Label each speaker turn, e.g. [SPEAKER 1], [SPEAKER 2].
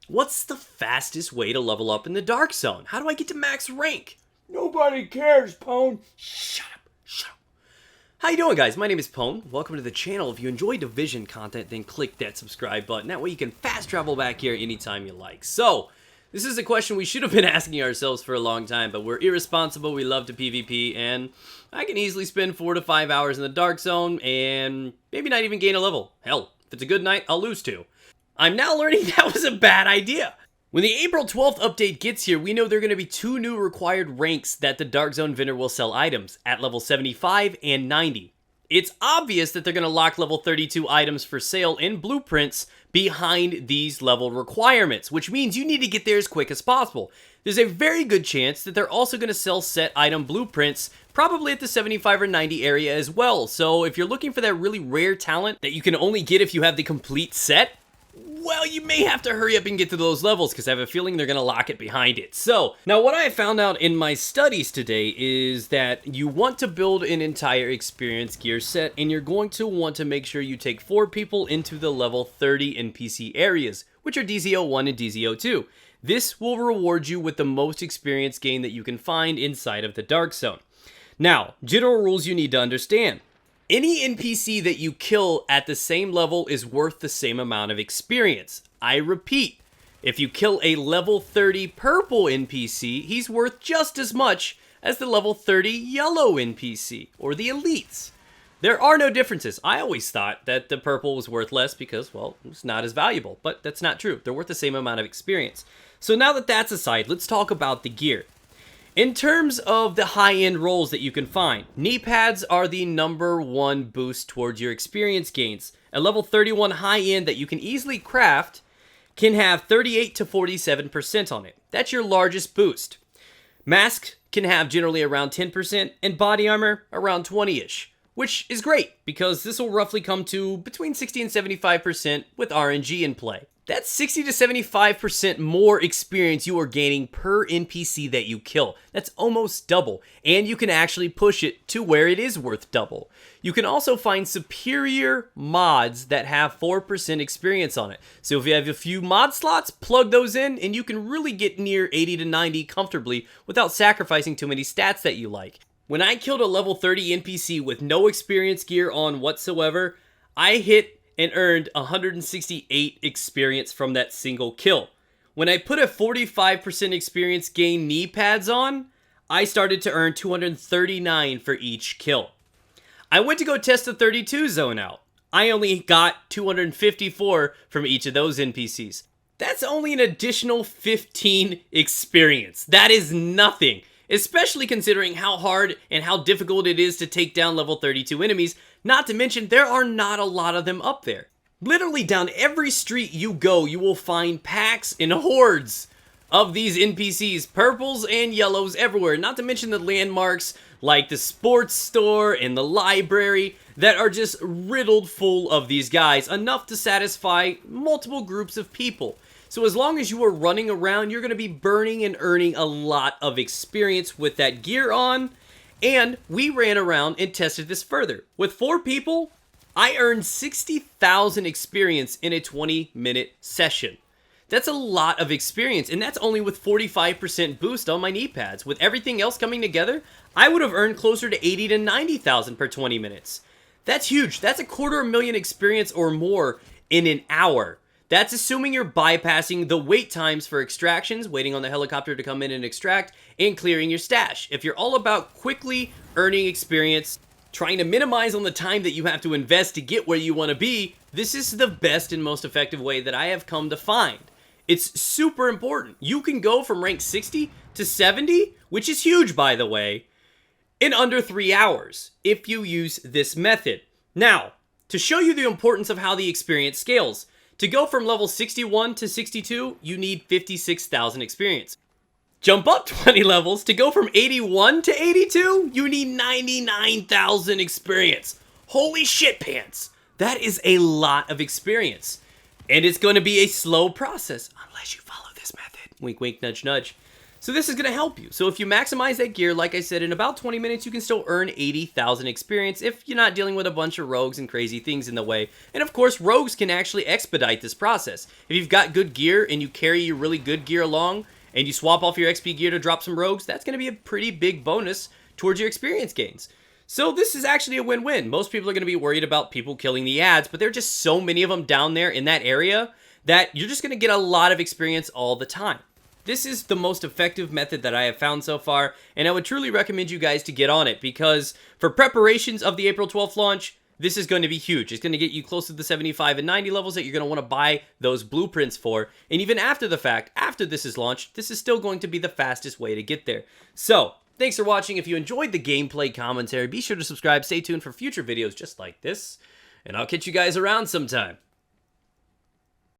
[SPEAKER 1] What's the fastest way to level up in the Dark Zone? How do I get to max rank?
[SPEAKER 2] Nobody cares, Pwn.
[SPEAKER 1] Shut up, shut up. How you doing, guys? My name is Pwn. Welcome to the channel. If you enjoy Division content, then click that subscribe button. That way you can fast travel back here anytime you like. So, this is a question we should have been asking ourselves for a long time, but we're irresponsible, we love to PvP, and I can easily spend 4 to 5 hours in the Dark Zone and maybe not even gain a level. Hell, if it's a good night, I'll lose 2. I'm now learning that was a bad idea. When the April 12th update gets here, we know there are going to be 2 new required ranks that the Dark Zone vendor will sell items, at level 75 and 90. It's obvious that they're going to lock level 32 items for sale in blueprints behind these level requirements, which means you need to get there as quick as possible. There's a very good chance that they're also going to sell set item blueprints, probably at the 75 or 90 area as well. So if you're looking for that really rare talent that you can only get if you have the complete set, well, you may have to hurry up and get to those levels because I have a feeling they're going to lock it behind it. So, now what I found out in my studies today is that you want to build an entire experience gear set, and you're going to want to make sure you take 4 people into the level 30 NPC areas, which are DZ01 and DZ02. This will reward you with the most experience gain that you can find inside of the Dark Zone. Now, general rules you need to understand. Any NPC that you kill at the same level is worth the same amount of experience. I repeat, if you kill a level 30 purple NPC, he's worth just as much as the level 30 yellow NPC, or the elites. There are no differences. I always thought that the purple was worth less because, well, it's not as valuable, but that's not true. They're worth the same amount of experience. So now that that's aside, let's talk about the gear. In terms of the high-end rolls that you can find, knee pads are the #1 boost towards your experience gains. A level 31 high-end that you can easily craft can have 38 to 47% on it. That's your largest boost. Mask can have generally around 10%, and body armor around 20-ish, which is great because this will roughly come to between 60 and 75% with RNG in play. That's 60 to 75% more experience you are gaining per NPC that you kill. That's almost double, and you can actually push it to where it is worth double. You can also find superior mods that have 4% experience on it. So if you have a few mod slots, plug those in, and you can really get near 80 to 90 comfortably without sacrificing too many stats that you like. When I killed a level 30 NPC with no experience gear on whatsoever, I hit and earned 168 experience from that single kill. When I put a 45% experience gain knee pads on, I started to earn 239 for each kill. I went to go test the 32 zone out. I only got 254 from each of those NPCs. That's only an additional 15 experience. That is nothing, especially considering how hard and how difficult it is to take down level 32 enemies, not to mention there are not a lot of them up there. Literally down every street you go, you will find packs and hordes of these NPCs, purples and yellows everywhere, not to mention the landmarks like the sports store and the library that are just riddled full of these guys, enough to satisfy multiple groups of people. So as long as you are running around, you're going to be burning and earning a lot of experience with that gear on. And we ran around and tested this further. With 4 people, I earned 60,000 experience in a 20-minute session. That's a lot of experience, and that's only with 45% boost on my knee pads. With everything else coming together, I would have earned closer to 80 to 90,000 per 20 minutes. That's huge. That's 250,000 experience or more in an hour. That's assuming you're bypassing the wait times for extractions, waiting on the helicopter to come in and extract, and clearing your stash. If you're all about quickly earning experience, trying to minimize on the time that you have to invest to get where you want to be, this is the best and most effective way that I have come to find. It's super important. You can go from rank 60 to 70, which is huge by the way, in under 3 hours if you use this method. Now, to show you the importance of how the experience scales, to go from level 61 to 62, you need 56,000 experience. Jump up 20 levels, to go from 81 to 82, you need 99,000 experience. Holy shit pants! That is a lot of experience. And it's going to be a slow process, unless you follow this method. Wink, wink, nudge, nudge. So this is going to help you. So if you maximize that gear, like I said, in about 20 minutes, you can still earn 80,000 experience if you're not dealing with a bunch of rogues and crazy things in the way. And of course, rogues can actually expedite this process. If you've got good gear and you carry your really good gear along and you swap off your XP gear to drop some rogues, that's going to be a pretty big bonus towards your experience gains. So this is actually a win-win. Most people are going to be worried about people killing the ads, but there are just so many of them down there in that area that you're just going to get a lot of experience all the time. This is the most effective method that I have found so far, and I would truly recommend you guys to get on it, because for preparations of the April 12th launch, this is going to be huge. It's going to get you close to the 75 and 90 levels that you're going to want to buy those blueprints for, and even after the fact, after this is launched, this is still going to be the fastest way to get there. So, thanks for watching. If you enjoyed the gameplay commentary, be sure to subscribe, stay tuned for future videos just like this, and I'll catch you guys around sometime.